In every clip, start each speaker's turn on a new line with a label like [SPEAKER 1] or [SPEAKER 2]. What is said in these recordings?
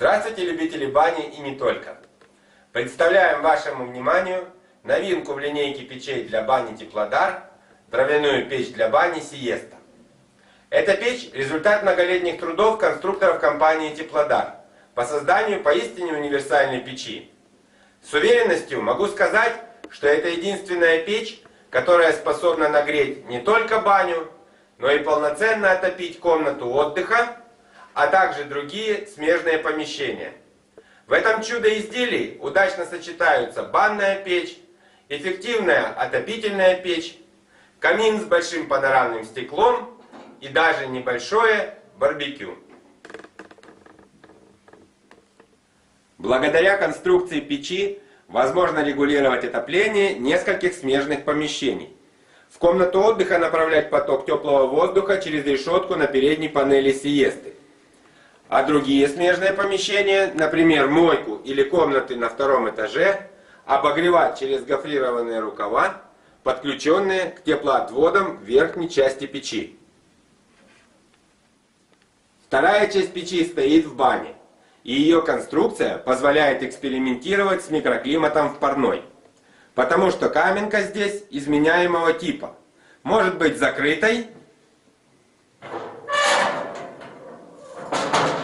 [SPEAKER 1] Здравствуйте, любители бани и не только! Представляем вашему вниманию новинку в линейке печей для бани Теплодар, дровяную печь для бани Сиеста. Эта печь – результат многолетних трудов конструкторов компании Теплодар по созданию поистине универсальной печи. С уверенностью могу сказать, что это единственная печь, которая способна нагреть не только баню, но и полноценно отопить комнату отдыха, а также другие смежные помещения. В этом чудо-изделии удачно сочетаются банная печь, эффективная отопительная печь, камин с большим панорамным стеклом и даже небольшое барбекю. Благодаря конструкции печи возможно регулировать отопление нескольких смежных помещений. В комнату отдыха направлять поток теплого воздуха через решетку на передней панели Сиесты. А другие смежные помещения, например, мойку или комнаты на втором этаже, обогревать через гофрированные рукава, подключенные к теплоотводам в верхней части печи. Вторая часть печи стоит в бане, и ее конструкция позволяет экспериментировать с микроклиматом в парной. Потому что каменка здесь изменяемого типа. Может быть закрытой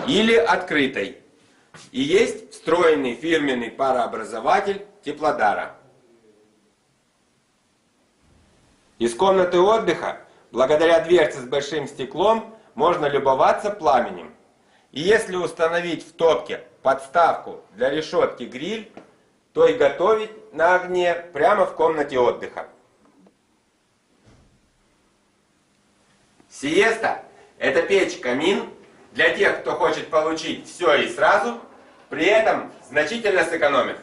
[SPEAKER 1] или открытой. И есть встроенный фирменный парообразователь Теплодара. Из комнаты отдыха, благодаря дверце с большим стеклом, можно любоваться пламенем. И если установить в топке подставку для решетки гриль, то и готовить на огне прямо в комнате отдыха. Сиеста – это печь-камин для тех, кто хочет получить все и сразу, при этом значительно сэкономив.